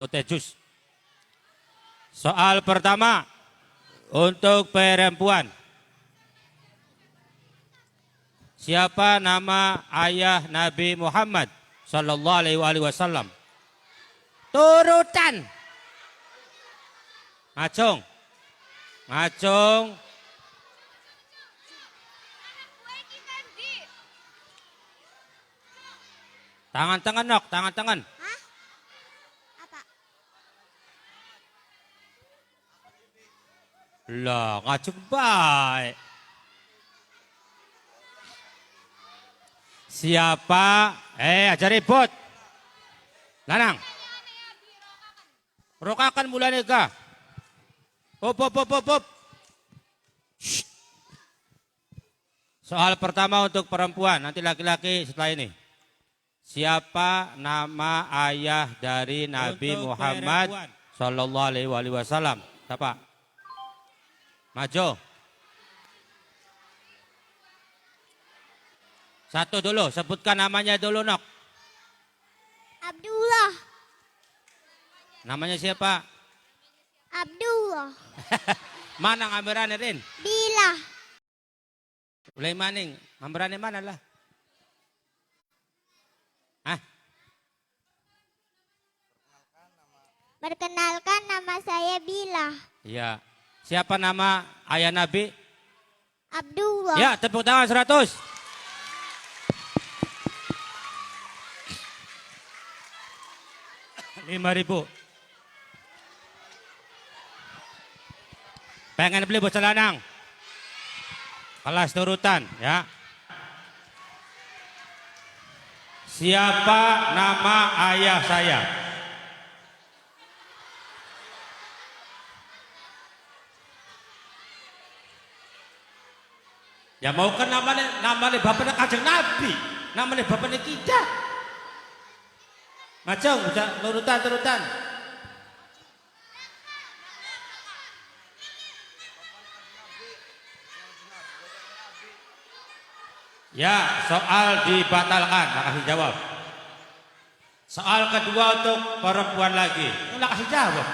Tejus. Soal pertama untuk perempuan. Siapa nama ayah Nabi Muhammad sallallahu alaihi wasallam? Turutan. Ngacung. Ngacung. Tangan-tangan nok, tangan-tangan. Hah? Apa? Lah, ngacung baik. Siapa? Aja ribut. Lanang. Rokakan mulai kah? Hop. Shh. Soal pertama untuk perempuan, nanti laki-laki setelah ini. Siapa nama ayah dari Nabi Untuk Muhammad perempuan. sallallahu alaihi wasallam? Siapa? Maju. Satu dulu, sebutkan namanya dulu, Nok. Abdullah. Namanya siapa? Abdullah. Mana ngamberannya, Rin? Bila. Ulai maning, ngamberannya mana lah? Hah? Perkenalkan nama saya Bila. Iya. Siapa nama ayah Nabi? Abdullah. Ya, tepuk tangan 100. Rp5.000. Pengen beli bocah lanang? Kelas turutan, ya. Siapa nama ayah saya? Ya mau kan namanya bapaknya Kanjeng Nabi, namanya bapaknya kita. Macam turutan. Ya, soal dibatalkan, kasih jawab. Soal kedua untuk perempuan lagi, nggak kasih jawab.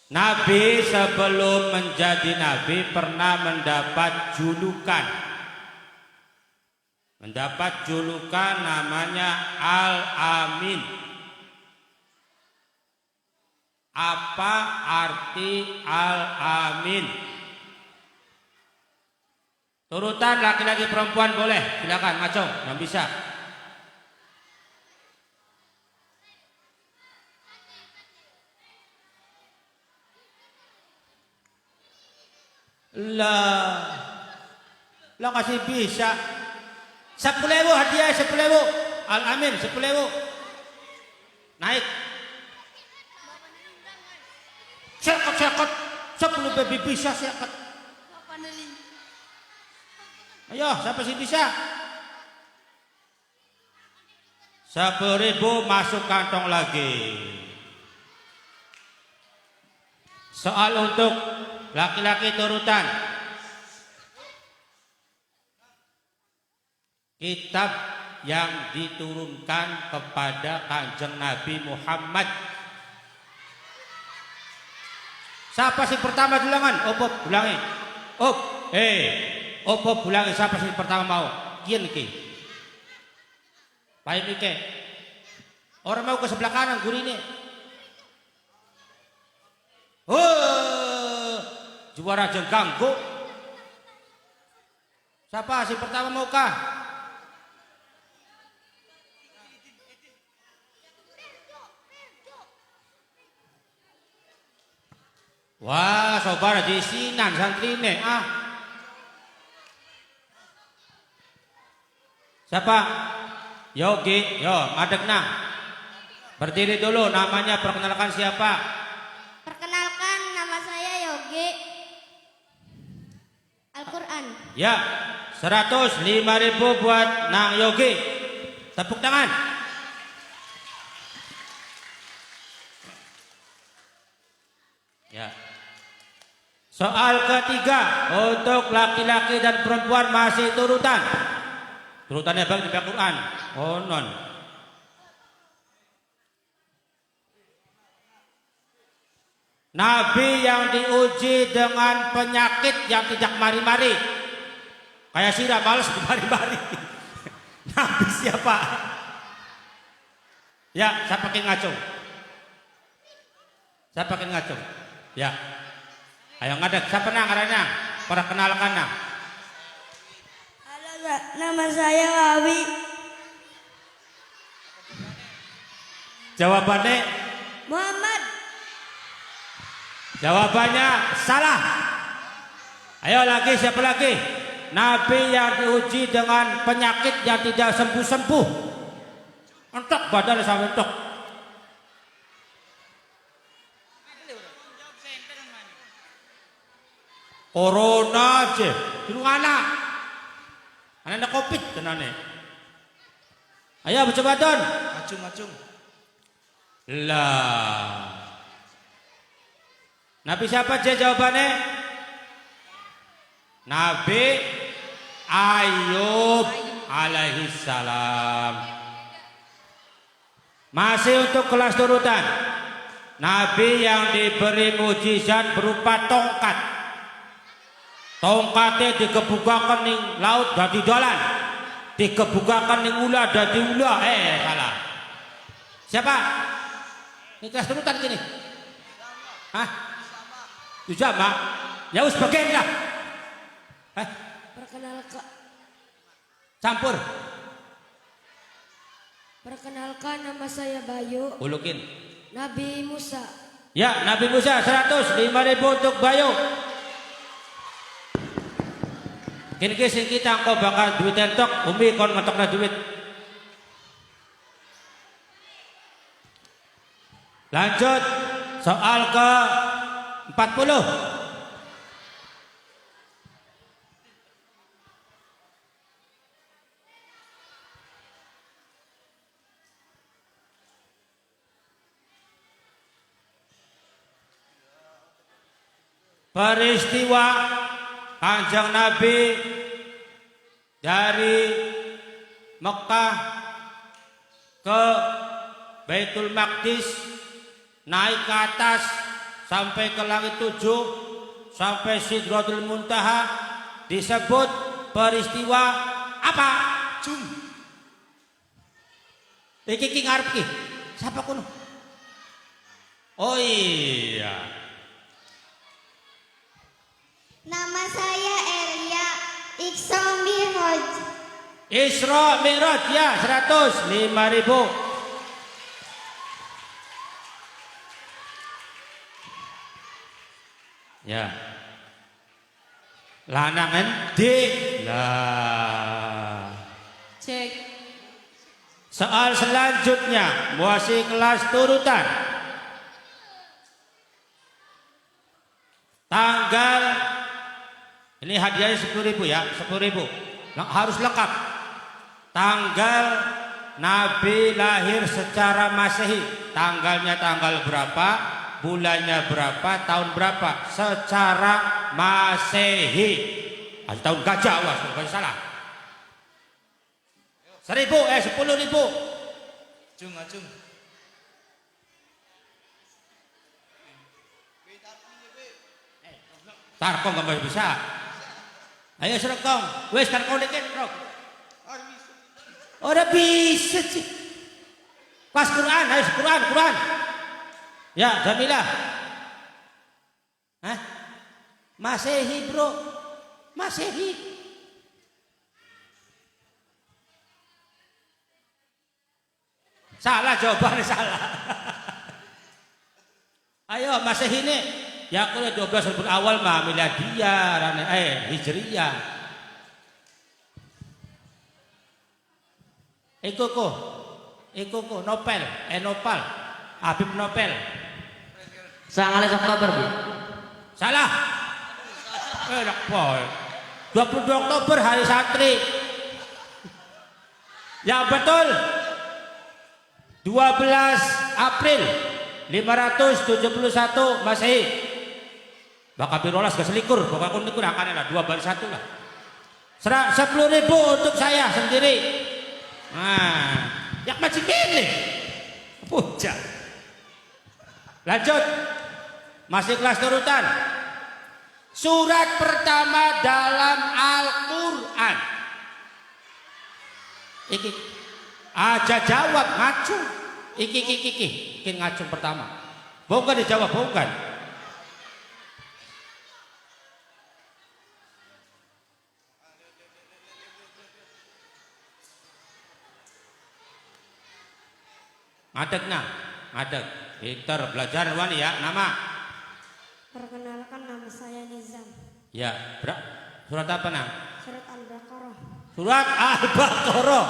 Nabi sebelum menjadi nabi pernah mendapat julukan. Mendapat julukan namanya Al-Amin. Apa arti Al-Amin? Turutan laki-laki perempuan boleh, silakan ngacung yang bisa. Lah kasih bisa. 10.000 hadiah 10.000. Al-Amin 10.000. Naik. Sekot. 10 baby bisa sekot. Ayo, siapa sih bisa? 10.000 masuk kantong lagi. Soal untuk laki-laki turutan. Kitab yang diturunkan kepada Kanjeng Nabi Muhammad. Siapa sih pertama dulangan? Opop ulangi. Opop ulangi siapa sih pertama mau? Kian iki. Baik iki. Orang mau ke sebelah kanan gurine. Juara aja ganggu. Siapa sih pertama mau kah? Wah, sobar di sinan santrine Siapa? Yogi, yo madeg nah. Berdiri dulu, namanya perkenalkan siapa? Perkenalkan nama saya Yogi. Al-Quran. Ya, 105.000 buat Nang Yogi. Tepuk tangan. Ya. Soal ketiga untuk laki-laki dan perempuan masih turutan. Turutannya bang di Al-Quran. Oh non. Nabi yang diuji dengan penyakit yang tidak mari-mari. Kayak sirah males mari-mari. Nabi siapa? Ya, saya pakai ngacung. Saya pakai ngacung. Ya. Ayo ngadek, siapa nang ngarana? Perkenalkan nang. Halo, nama saya Wawi. Jawabannya? Muhammad. Jawabannya salah. Ayo lagi, siapa lagi? Nabi yang diuji dengan penyakit yang tidak sembuh-sembuh. Entok badan sampai entok. Corona aja, di anak. Anak Covid tenane. Ayo coba don. Acung. Lah. Nabi siapa aja jawabannya? Nabi Ayub alaihi salam. Masih untuk kelas turutan. Nabi yang diberi mujizat berupa tongkat. Tongkatnya dikebukakan ning laut dadi dolan. Dikebukakan ning ula dadi ula. Salah. Siapa? Ini kelas turutan gini. Hah? Itu sama. Ya us bagian lah. Campur. Perkenalkan, nama saya Bayu. Ulukin. Nabi Musa. Ya, Nabi Musa 105.000 untuk Bayu. Kini sing kita engkau bakal duit entok, umi kon ngetokna duit. Lanjut soal ke 40. Peristiwa Kanjeng Nabi dari Mekah ke Baitul Maqdis, naik ke atas sampai ke langit 7, sampai Sidratul Muntaha, disebut peristiwa apa? Cung. Iki ngarep ki. Siapa kuno? Oh iya. Nama saya Elia Isra Mi'raj. Isra Mi'raj ya 105.000. Ya. Lanang endi? Lah. Cek. Soal selanjutnya masih kelas turutan. Tanggal ini hadiahnya 10.000 ya, 10.000. Harus lengkap. Tanggal Nabi lahir secara Masehi. Tanggalnya tanggal berapa? Bulannya berapa? Tahun berapa? Secara Masehi. Tahun gajah, wah, bukan salah. 10.000, 10.000. Acung. Tarkong gak bisa. Ayo serekong. Wes tarkong dikit, Bro. Ora bisa sih. Pas Quran, ayo Quran. Ya, Jamila. Hah? Masehi, Bro. Masehi. Salah jawabannya salah. Ayo Masehi nih. Ya kuliah 12 Rabiul Awal mah miladiyah, hijriyah. Eko Nopal, Habib Nopal. Sangat Oktober, Bu. Salah. Enak boy. 22 Oktober hari santri. Yang betul 12 April 571 Masehi. Bakal pirolas gak selikur, bakal kun likur angkanya lah 2 balik 1 lah. 10.000 untuk saya sendiri. Nah, yak macam ini. Puja. Lanjut. Masih kelas turutan. Surat pertama dalam Al-Qur'an. Iki. Aja jawab ngacung. Iki ngacung pertama. Bukan dijawab, bukan. Ngadeg nah, ngadeg. Pinter belajar wani ya. Nama? Perkenalkan nama saya Nizam. Ya, surat apa nang? Surat Al-Baqarah. Surat Al-Baqarah.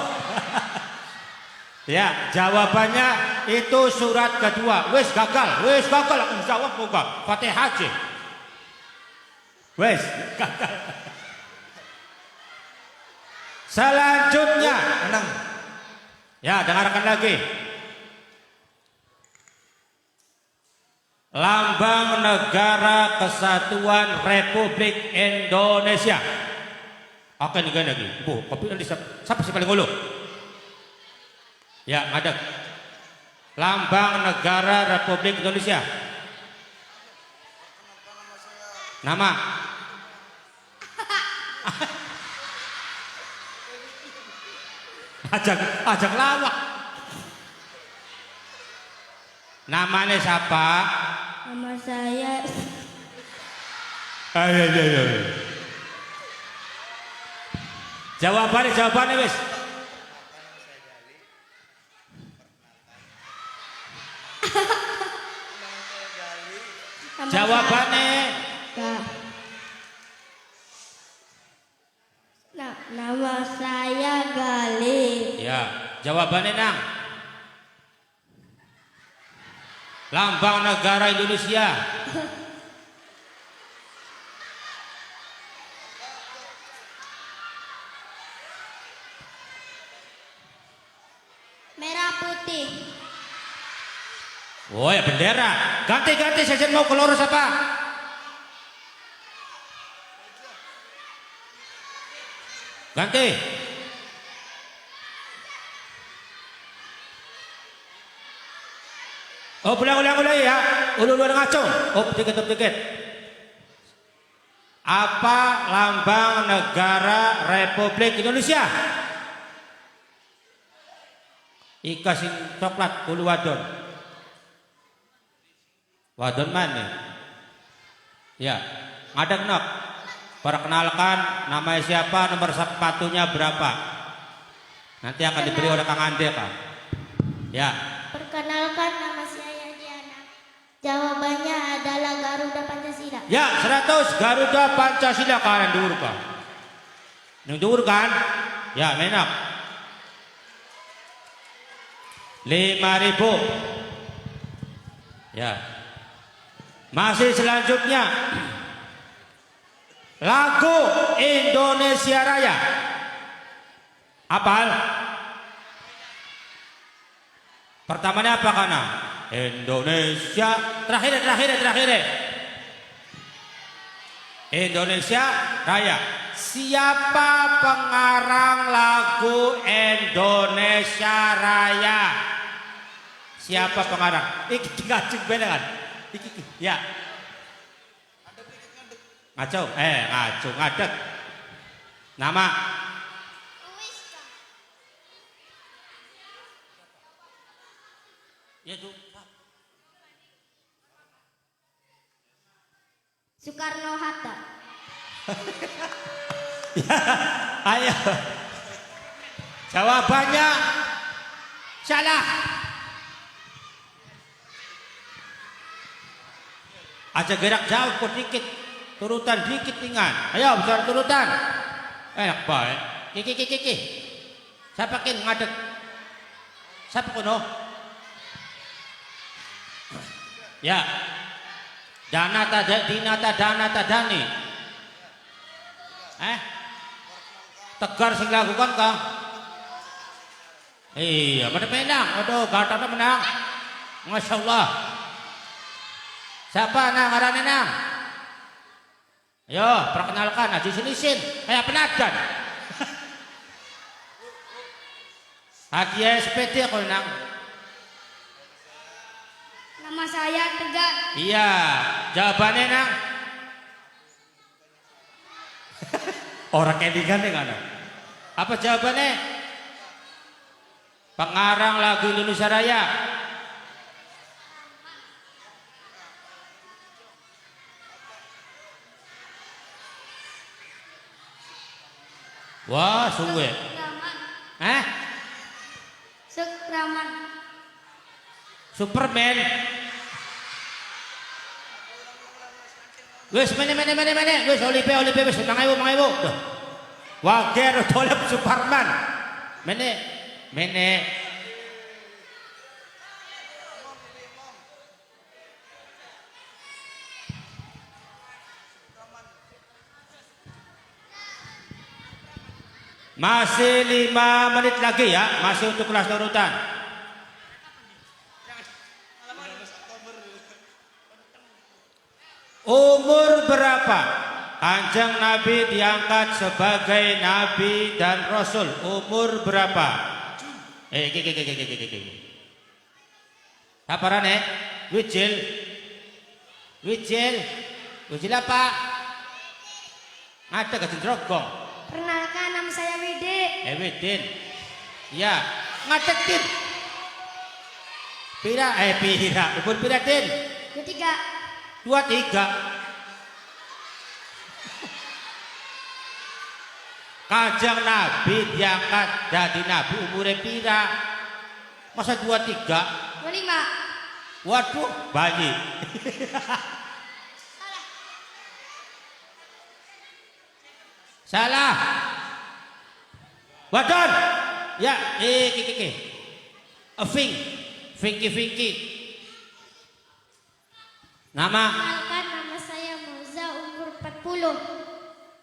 Ya, jawabannya itu surat kedua. Wes gagal aku jawab buka. Fatihah aja. Wes gagal. Selanjutnya, Enang. ya dengarkan lagi. Lambang Negara Kesatuan Republik Indonesia. Oke nih lagi. Bu, kopi siapa sih paling ulu? Ya, ada. Lambang Negara Republik Indonesia. Nama? ajak lawak. Namanya siapa? Nama saya Ayo. Jawabannya wis. Jawabannya. Nama saya Galih. Ya, jawabannya nang. Lambang Negara Indonesia. Merah putih. Oh ya bendera. Ganti sejen mau keluar siapa? Ganti. Oh ulang ya. Ulang ngacung. Oh dikit. Apa lambang negara Republik Indonesia? Ika sing coklat kulo wadon. Wadon mana? Ya, ngadeg nok. Perkenalkan namanya siapa, nomor sepatunya berapa. Nanti akan diberi oleh Kang Ande Kang. Ya. Perkenalkan nama saya Diana. Jawabannya adalah Garuda Pancasila. Ya, 100 Garuda Pancasila kalian diurutkan. Diurutkan? Ya, menak. 5.000. Ya. Masih selanjutnya. Lagu Indonesia Raya. Apal? Pertamanya apa kana? Indonesia terakhir. Indonesia Raya. Siapa pengarang lagu Indonesia Raya? Siapa pengarang? Iki ngacung beneran. Iki ya. Ngacung, ngadeg. Nama? Ya tuh. Soekarno Hatta. Ya, ayo. Jawabannya salah. Aja gerak jauh kok dikit. Turutan dikit tinggal. Ayo bicara turutan. Enak baik. Kiki. Siapa kin ngadeg? Siapa kuno? Ya. Dinata Dani. Tegar sing lakukan kah? Iya, pada menang. Aduh, Gatotnya menang. Masya Allah. Siapa nang ngarane nang? Ayo, perkenalkan Haji Sinisin, kayak penadan. Hadiah SPD kau nang. Nama saya Tegar. Iya, jawabannya nang. Orang kendingan nih kan? Apa jawabannya? Pengarang lagu Indonesia Raya. Wah, sungguh. Eh? Sukraman. Superman. Wes mana. Wes Olipe wes mangai bu. Wager tolep Superman. Mene. Masih 5 menit lagi ya, masih untuk kelas urutan. Umur berapa Kanjeng Nabi diangkat sebagai Nabi dan Rasul? Umur berapa? Sabaran Wijil apa? Ada ke Jendrogong? Perkenalkan nama saya Widi. Widin. Ya, ngadetin. Pira. Umur pira, Din? 23. 23. Kanjeng Nabi diangkat jadi Nabi umurnya pira? Masa 23? 25. Waduh, bayi. Salah. Wadon. Ya, Finky. Nama? Perkenalkan nama saya Moza, umur 40.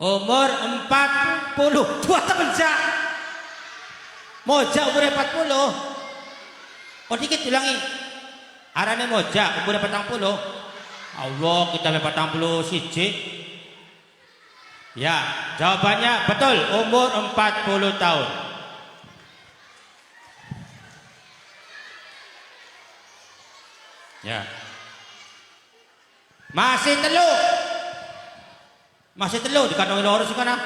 Umur 40. Dua temen jak. Moja umur 40. Oh dikit ulangi. Arane Moja umur 40. Allah, kita 40 siji. Ya, jawabannya betul, umur 40 tahun. Ya. Masih telu dikandungi lurus kan?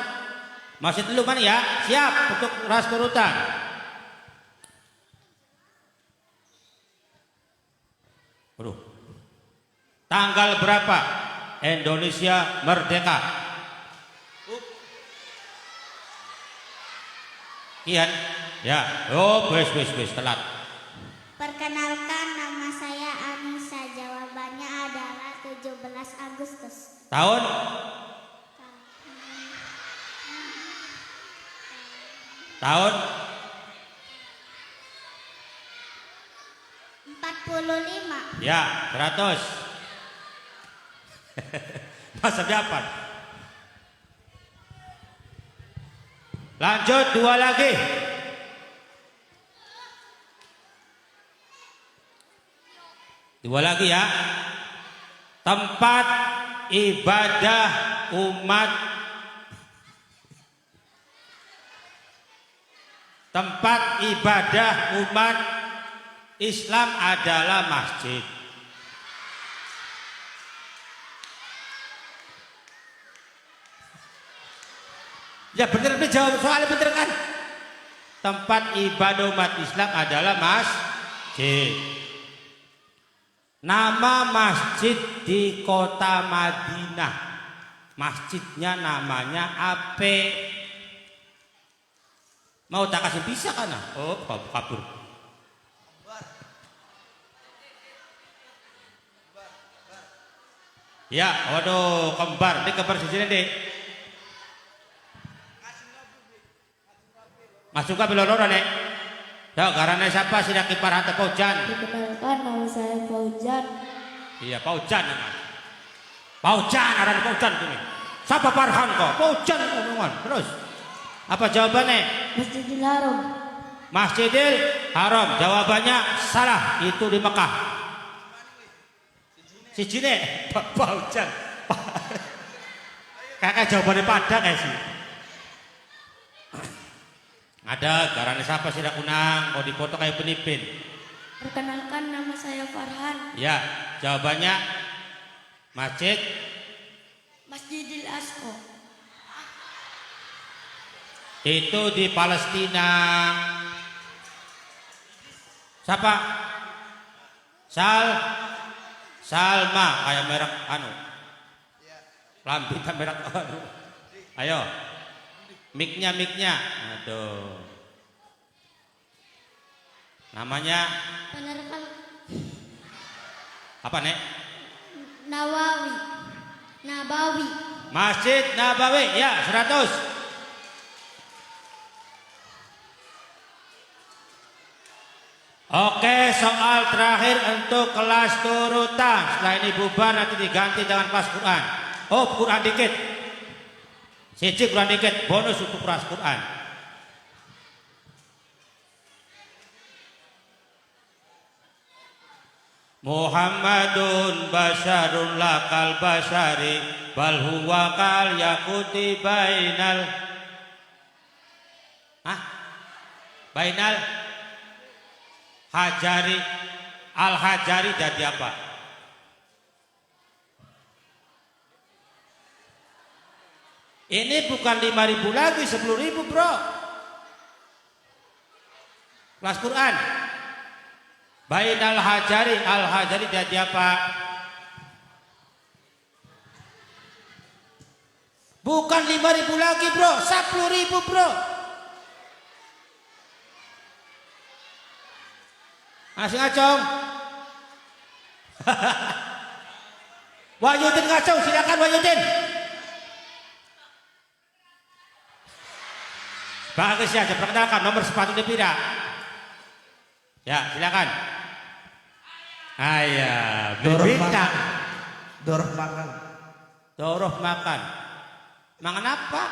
Masih telu mana ya? Siap untuk ras urutan. Aduh. Tanggal berapa Indonesia merdeka? Kian, ya, wes telat. Perkenalkan nama saya Anissa, jawabannya adalah 17 Agustus. Tahun? Tahun? 45. Ya, 100. Masa dapat? Lanjut, 2 lagi. Dua lagi ya. Tempat ibadah umat Islam adalah masjid. Ya bener nih, jawab soalnya bener kan? Tempat ibadah umat Islam adalah masjid. Nama masjid di kota Madinah. Masjidnya namanya apa? Mau tak kasih bisa kan? Oh, kabur. Ya, waduh, kembar. Ini kembar sini deh. Masuk ke belororan nih. Tahu karena siapa sih kipar hantu Paujan? Dikenalkan nama saya Paujan. Iya, Paujan namanya. Paujan, ada Paujan ini. Siapa Farhan kok? Paujan ngomong. Terus apa jawabannya? Masjidil Haram. Masjidil Haram. Jawabannya salah. Itu di Mekah. Si Jine, Paujan. Kakak jawabannya pada kayak sih. Ada garane siapa sih kunang mau dipoto kayak penipin. Perkenalkan nama saya Farhan. Ya, jawabannya masjid Masjidil Aqsa. itu di Palestina. Siapa? Salma kayak merek anu. Lampitan merek anu. Ayo. Miknya. Aduh. Namanya Penerkal apa, Nek? Nabawi. Masjid Nabawi. Ya, 100. Oke, soal terakhir untuk kelas turutan. Setelah ini bubar nanti diganti dengan kelas Quran. Oh, Quran dikit. Siji Quran dikit, bonus untuk kelas Quran. Muhammadun basyarun lakal basyari bal huwa kal yakuti bainal hajari al-hajari jadi apa? Ini bukan 5.000 lagi, 10.000 bro. Kelas Quran. Bainal hajari al-hajari jadi apa? Bukan 5.000 lagi bro, 10.000 bro. Masih ngacong. Wahyudin ngacong, silakan Wahyudin. Bagus ya, perkenalkan nomor sepatu pira. Ya, silakan. Ayah, bintang. Doroh makan. Mangan apa?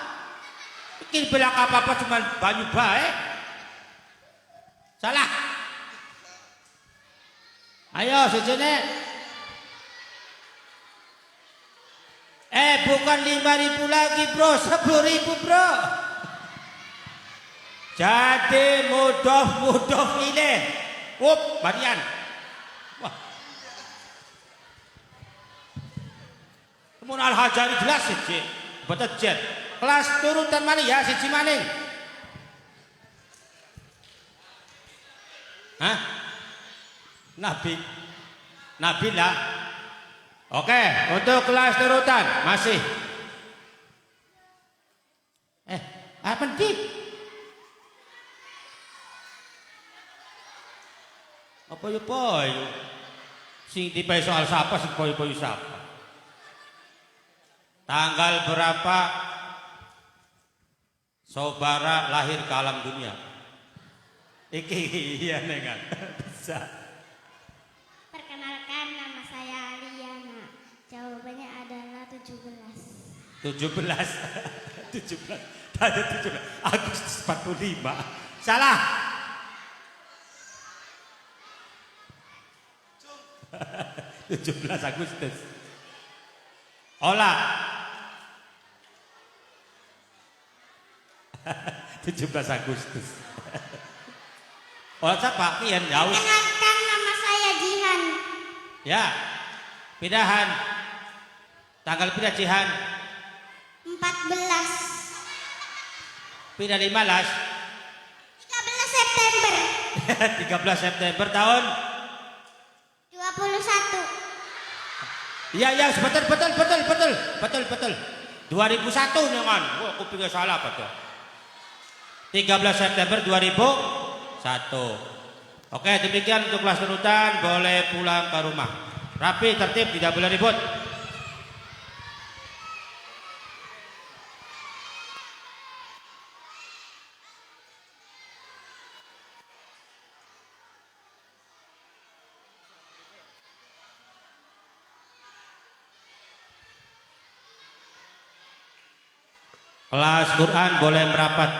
Bikin bilang apa-apa cuma banyu baik. Salah. Ayo sejene. Bukan 5.000 lagi bro, 10.000 bro. Jadi mudah ini. Marian. Wah. Kemudian al-hajari jelas sih. Betul jet. Kelas turutan mana ya siji maning. Hah? Nabi lah. Oke, untuk kelas turutan masih. Apa nih? Apa ya poyo? Sing tipe soal siapa sing poyo siapa? Tanggal berapa Sobara lahir ke alam dunia? Iki iya nengan. Bisa. Perkenalkan nama saya Aliana. Jawabannya adalah 17. 17. Ada 17. Agustus 45. Salah. 17 Agustus. Olah. 17 Agustus. Olah siapa? Kian jauh. Perkenalkan nama saya Jihan. Ya. Pindahan. Tanggal pindah Jihan. 14. Pindah 15. 13 September. 13 September tahun 21. Iya betul. 2001 nengan. Wah, aku pikir salah apa tuh? 13 September 2001. Oke, demikian untuk kelas turutan, boleh pulang ke rumah. Rapi, tertib, tidak boleh ribut. Kelas Quran boleh merapat.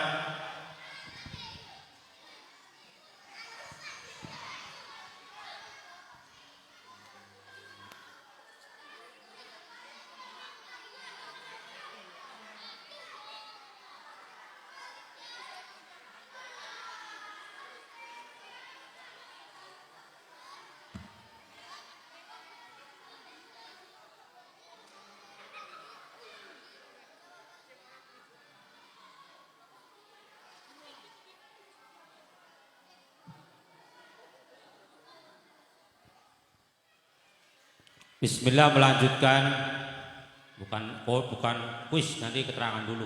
Bismillah, melanjutkan. Bukan kuis, nanti keterangan dulu.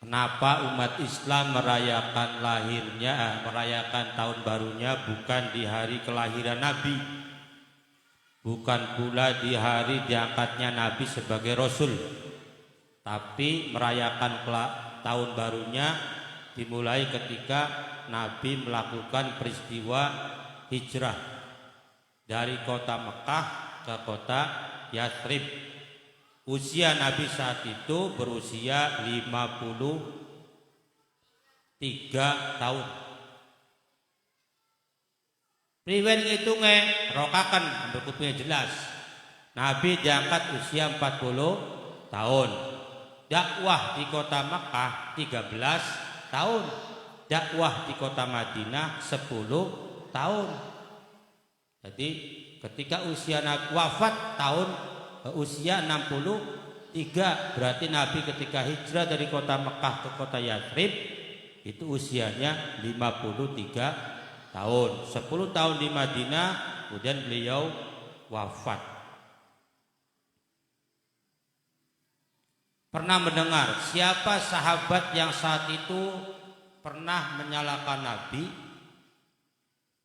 Kenapa umat Islam merayakan tahun barunya bukan di hari kelahiran Nabi, bukan pula di hari diangkatnya Nabi sebagai Rasul, tapi merayakan tahun barunya dimulai ketika Nabi melakukan peristiwa hijrah dari kota Mekah ke kota Yathrib. Usia Nabi saat itu berusia 53 tahun. Priwen ngitungnya rokakan berkutnya jelas. Nabi diangkat usia 40 tahun. Dakwah di kota Makkah 13 tahun. Dakwah di kota Madinah 10 tahun. Jadi ketika usia Nabi wafat usia 63, berarti Nabi ketika hijrah dari kota Mekah ke kota Yathrib itu usianya 53 tahun. 10 tahun di Madinah, kemudian beliau wafat. Pernah mendengar siapa sahabat yang saat itu pernah menyalahkan Nabi?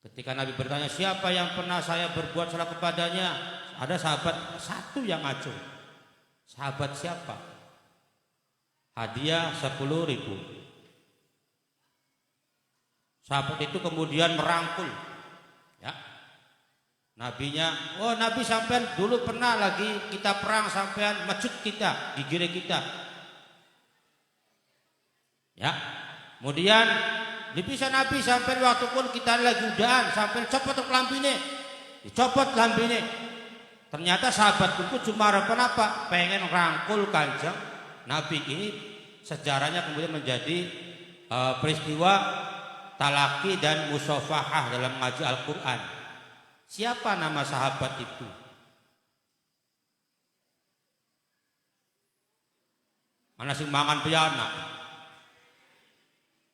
Ketika Nabi bertanya, siapa yang pernah saya berbuat salah kepadanya? Ada sahabat satu yang acuh. Sahabat siapa? Hadiah 10.000. Sahabat itu kemudian merangkul, ya. Nabinya, oh Nabi sampean dulu pernah lagi kita perang, sampean mecut kita, gigire kita. Ya. Kemudian dipisah Nabi sampean waktu pun kita lagi udahan, sampean copot lambine. Dicopot lambine. Ternyata sahabat itu cuma harapan apa? Pengen rangkul Kanjeng Nabi. Ini sejarahnya kemudian menjadi peristiwa talaki dan musafahah dalam ngaji Al-Quran. Siapa nama sahabat itu? Mana sing mangan piyana?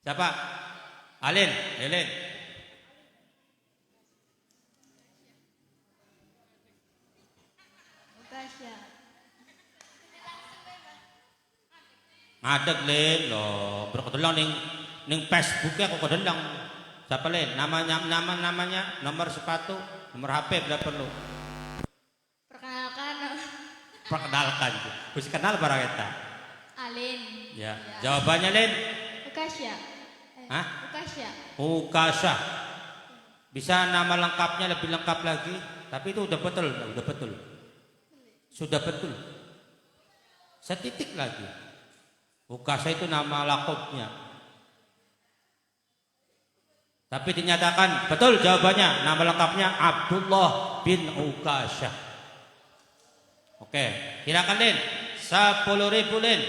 Siapa? Alin, Helen. Ngadeg Len loh, berkedelang ning Facebooknya kok kedelang. Siapa Len? Namanya nomor sepatu, nomor HP bila perlu. Perkenalkan. Wis kenal barang eta. Alin. Ya. Jawabannya Len? Ukasya. Hah? Ukasya. Ukasya. Bisa nama lengkapnya lebih lengkap lagi, tapi itu udah betul. Sudah betul. Setitik lagi. Ukasya itu nama lakopnya. Tapi dinyatakan betul jawabannya. Nama lengkapnya Abdullah bin Ukasya. Oke, silakan Lin. 10.000 Lin.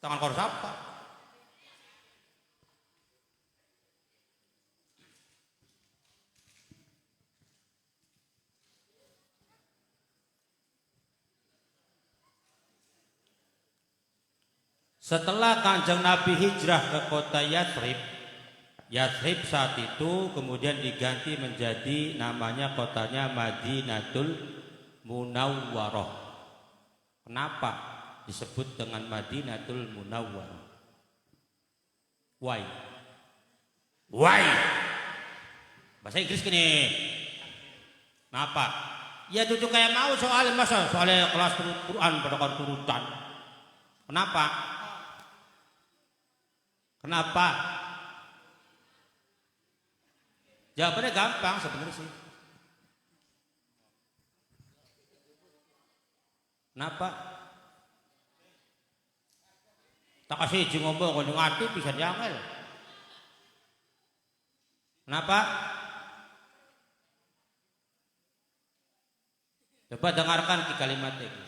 Tangan kor siapa? Setelah Kanjeng Nabi hijrah ke kota Yathrib, Yathrib saat itu kemudian diganti menjadi namanya kotanya Madinatul Munawwarah. Kenapa disebut dengan Madinatul Munawwarah? Why? Bahasa Inggris gini. Kenapa? Ya tujuh kayak mau soalnya kelas Quran pada turutan. Kenapa? Jawabannya gampang sebenarnya sih. Kenapa? Tak kasih izin ngomong kalau ngerti bisa diambil. Kenapa? Coba dengarkan kalimat ini.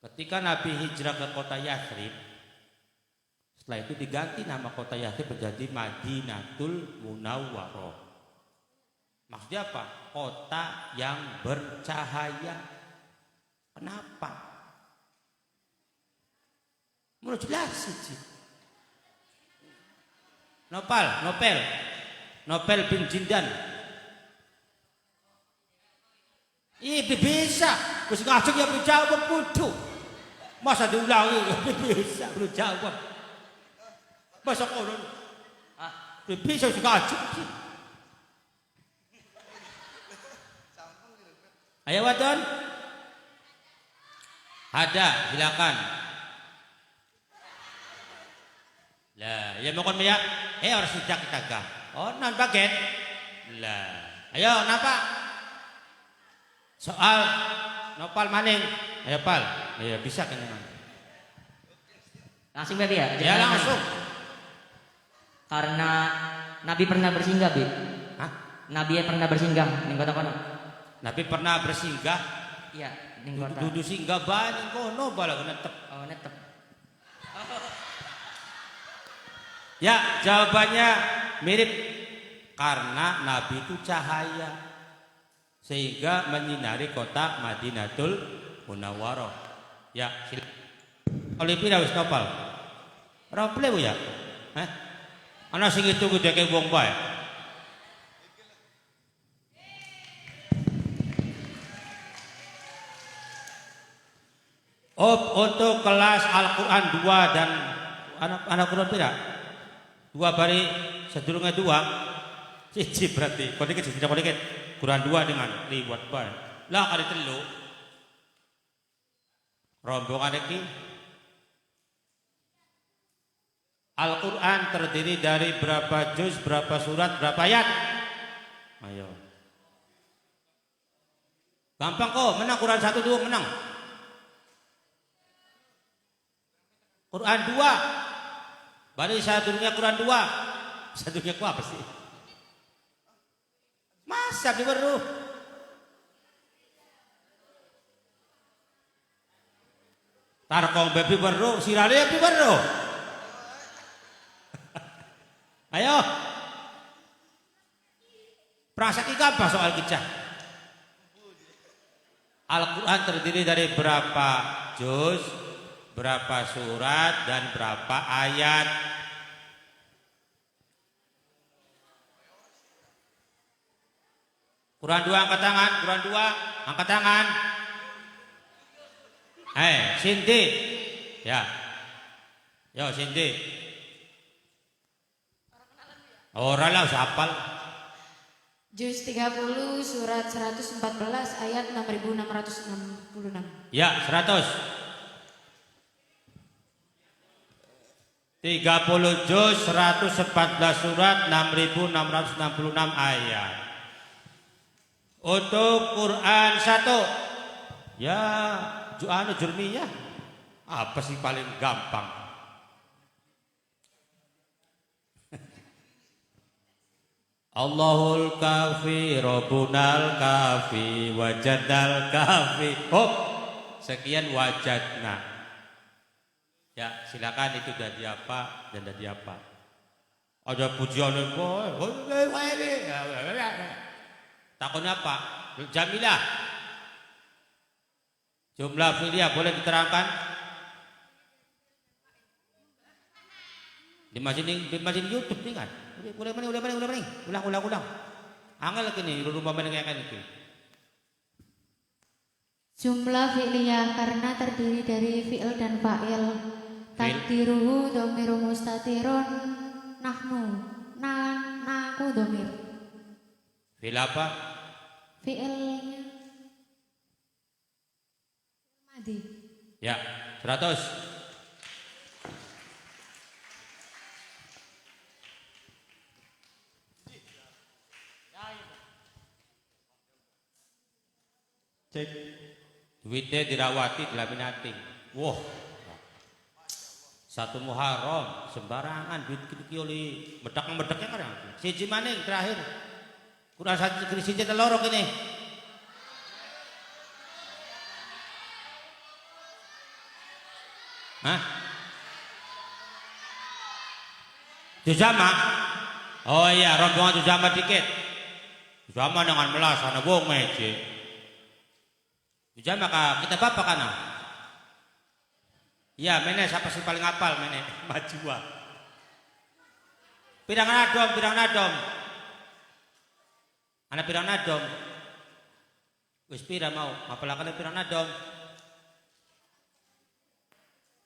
Ketika Nabi hijrah ke kota Yathrib, setelah itu diganti nama kota Yathrib menjadi Madinatul Munawwarah. Maksudnya apa? Kota yang bercahaya. Kenapa? Mau jelas sih. Nopel bin Jindan. Bisa. Wis ngajeng ya belum jawab bodoh. Masa diulangi bisa belum jawab. Masa kono. Bisa wis ngajeng. Ayo wadon. Ada, silakan. Lah, ya mohon ya. Harus sejak kita. Oh, non baget. Lah, ayo napa? Soal nopal maning. Ayo pal. Ya bisa kan memang. Langsung berarti ya? Ya langsung. Karena Nabi pernah bersinggah, Bi. Hah? Nabi pernah bersinggah di kota kono. Nabi pernah bersinggah. Iya, di kota. Dudu singgah banyak kono bala netep. Oh, netep. Ya, jawabannya mirip karena Nabi itu cahaya sehingga menyinari kota Madinatul Munawwarah. Ya, Olimpia wis nopal. Ora play bu ya? Ana sing itu gede ke wong bae. Untuk kelas Al-Qur'an 2 dan anak Qur'an pira? 2 bari sedurunge 2. Siji berarti. Kok iki siji kok iki Quran 2 dengan liwat bae. Lah kali telu. Rombongan iki Al-Qur'an terdiri dari berapa juz, berapa surat, berapa ayat? Ayo. Gampang kok, menang Quran 1 2 menang. Quran 2. Bari satunya Quran 2. Satunya ku apa sih? Masa diweruh? Tarkong bebi weruh, sirane bebi weruh. Ayo. Prasasti apa soal kicah? Al-Qur'an terdiri dari berapa juz, berapa surat dan berapa ayat? Quran 2 angkat tangan, Quran 2 angkat tangan. Cindy. Ya. Yo Cindy. Ora lah hafal. Juz 30 surat 114 ayat 6666. Ya, 100. 30 juz 114 surat 6666 ayat. Untuk Quran 1 ya jurmiyah apa sih paling gampang? Allahul kafi Rabbunal kafi wajadal kafi. Hop, sekian wajadna. Ya silakan itu dari apa dan dari apa. Ada pujian takon apa? Jamilah. Jumlah filia boleh diterangkan? Di masjid YouTube nih kan? Ulang. Angel lagi nih rumah mana kayak itu. Jumlah fi'liyah karena terdiri dari fi'il dan fa'il. Takdiruhu dhomiru mustatirun nahnu. Naku dhomir. Fi'il apa? Fi'ilnya madi. Ya, 100. Cek. Duitnya dirawati, dilaminating. Wah. Satu Muharram sembarangan duit kili medaknya kan. Siji maning terakhir. Kurang satu siji telorok ini. Hah? Juzama. Oh iya, rombongan Juzama dikit. Juzama dengan melas ana wong meje. Juzama kita bapak kana. Ya, mene siapa sih paling hafal mene? Majua. Pirang nadom, pirang nadom. Ana pirang nadom. Wis pira mau? Apalakane pirang nadom?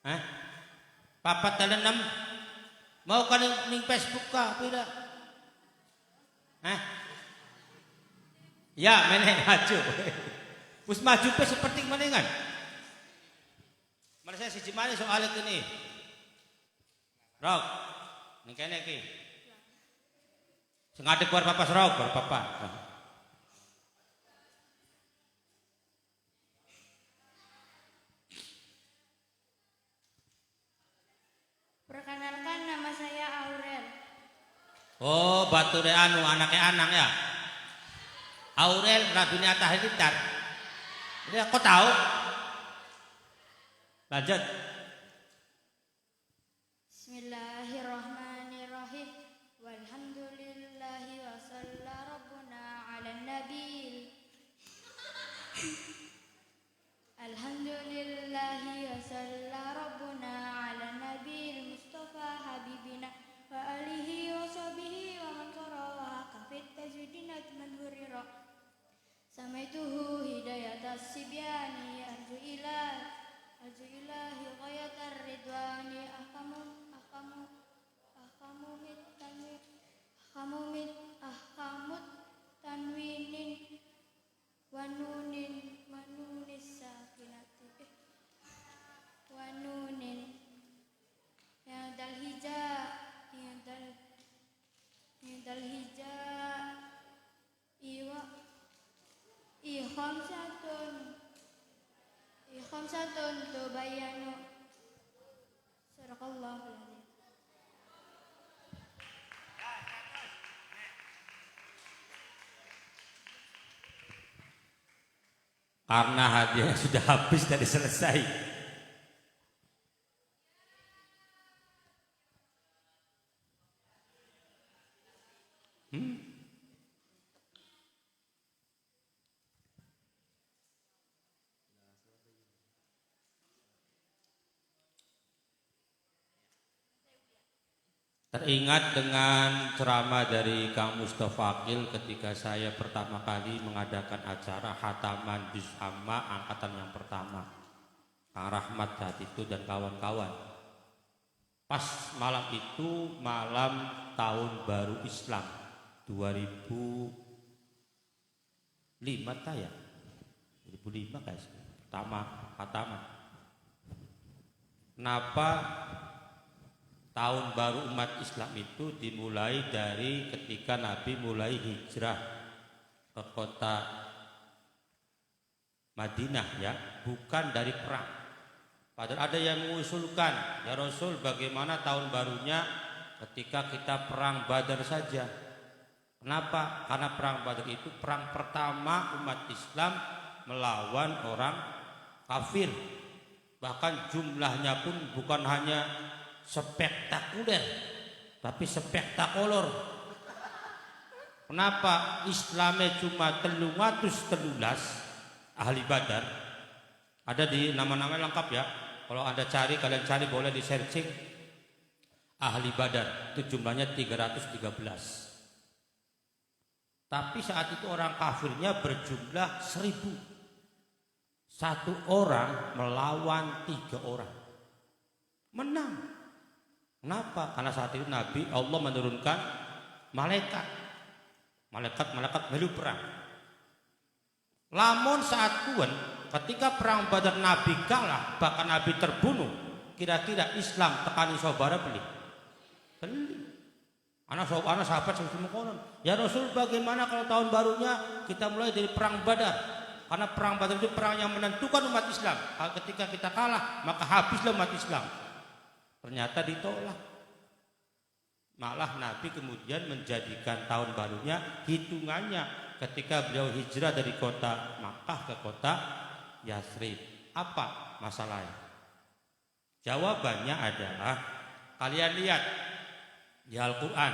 Hah? Papat dan 6. Mau kan ning Facebook ka pira? Hah? Ya, meneh maju. Wis maju pe seperti menengan. Mana saya siji maneh soal ini. Rok. Ning kene iki. Sing ngadep war papas rok, war papa. Perkenalkan nama saya Aurel. Oh, bature anu anaknya Anang ya. Aurel Rabini Atta Halilintar. Ini kok tahu? Lanjut. Bismillahirrahmanirrahim. Walhamdulillahi wa salla rabbuna ala nabil. Alhamdulillahi wa salla rabbuna ala nabil Mustafa habibina wa alihi wa sahbihi wa man qara wa kafit tajwidina man hurira. Samaituhu hidayatas sibyani arju ilahi ghayatar ridwani ahkamut tanwinin wanunis sakinati wanunin yang dal hija iwa khamsatun tubayanu sadaqallahul azim. Karena hadiahnya sudah habis dari selesai. Teringat dengan ceramah dari Kang Mustafa Akil ketika saya pertama kali mengadakan acara Hataman Juz Amma angkatan yang pertama. Kang Rahmat saat itu dan kawan-kawan. Pas malam itu malam tahun baru Islam 2005 ya. 2005 guys. Pertama Hataman. Kenapa tahun baru umat Islam itu dimulai dari ketika Nabi mulai hijrah ke kota Madinah ya, bukan dari perang. Padahal ada yang mengusulkan, ya Rasul bagaimana tahun barunya ketika kita perang Badar saja. Kenapa? Karena perang Badar itu perang pertama umat Islam melawan orang kafir. Bahkan jumlahnya pun bukan hanya spektakuler tapi spektakulur. Kenapa? Islamnya cuma 313 ahli Badar. Ada di nama-nama lengkap ya. Kalau Anda cari, kalian cari boleh di searching ahli Badar. Itu jumlahnya 313. Tapi saat itu orang kafirnya berjumlah 1000. Satu orang melawan 3 orang. Menang. Kenapa? Karena saat itu Nabi Allah menurunkan malaikat melu perang. Lamun saat kuwen ketika perang Badar Nabi kalah, bahkan Nabi terbunuh, kira-kira Islam tekani saudara beli. Anak sahabat semua konon. Ya Rasul bagaimana kalau tahun barunya kita mulai dari perang Badar? Karena perang Badar itu perang yang menentukan umat Islam. Ketika kita kalah maka habislah umat Islam. Ternyata ditolak. Malah Nabi kemudian menjadikan tahun barunya hitungannya ketika beliau hijrah dari kota Makkah ke kota Yathrib. Apa masalahnya? Jawabannya adalah kalian lihat di Al-Quran.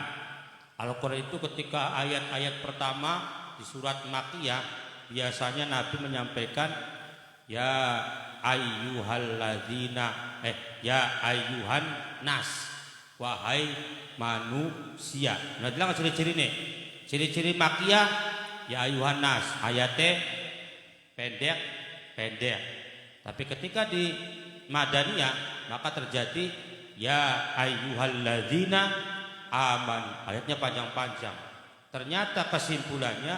Al-Quran itu ketika ayat-ayat pertama di surat Makkiyah biasanya Nabi menyampaikan ya ayyuhan nas. wahai manusia. Nah, bilang ciri-ciri nih. Ciri-ciri makiyah ya ayuhan nas, ayatnya pendek. Tapi ketika di madaniyah maka terjadi ya ayyuhalladzina aman. Ayatnya panjang-panjang. Ternyata kesimpulannya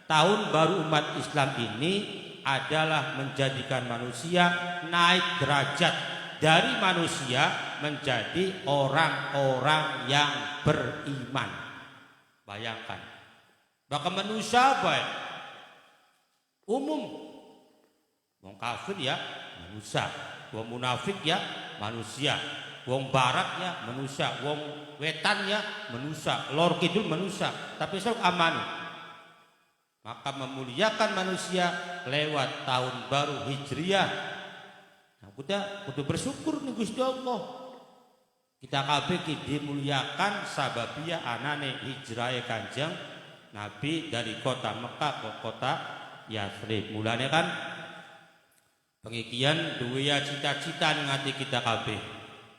tahun baru umat Islam ini adalah menjadikan manusia naik derajat dari manusia menjadi orang-orang yang beriman. Bayangkan. Bahkan manusia baik umum. Wong kafir ya manusia, wong munafik ya manusia, wong barat ya manusia, wong wetan ya manusia, lor kidul manusia, tapi sok aman. Maka memuliakan manusia lewat tahun baru Hijriah. Nah, kudu bersyukur nih Gusti Allah. Kita kabeh dimuliakan sababia anane hijrahe Kanjeng Nabi dari kota Mekah ke kota Yathrib. Mulane kan pengikian duwe ya cita-cita ning ati kita kabeh.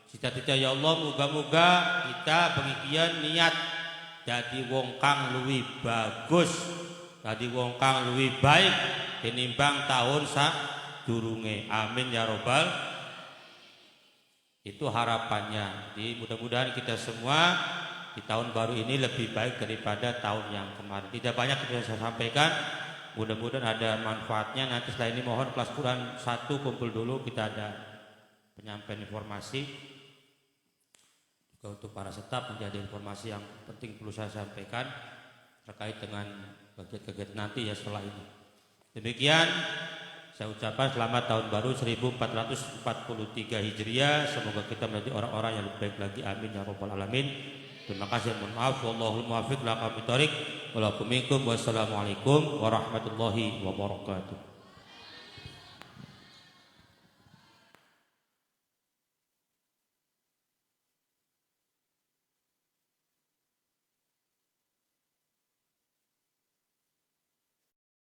Cita-cita ya Allah muga-muga kita pengikian niat dadi wong kang luwih bagus, dadi wong kang luwih baik tinimbang tahun sadurunge. Amin ya robbal. Itu harapannya. Jadi mudah-mudahan kita semua di tahun baru ini lebih baik daripada tahun yang kemarin. Tidak banyak yang saya sampaikan. Mudah-mudahan ada manfaatnya. Nanti setelah ini mohon kelas Quran 1 kumpul dulu, kita ada penyampaian informasi. Juga untuk para staf menjadi informasi yang penting perlu saya sampaikan terkait dengan kegiatan nanti ya setelah ini. Demikian saya ucapkan selamat tahun baru 1443 Hijriah. Semoga kita menjadi orang-orang yang lebih baik lagi. Amin ya rabbal alamin. Terima kasih, mohon maaf. Wallahul muwaffiq ila aqwamit thoriq. Wassalamualaikum warahmatullahi wabarakatuh.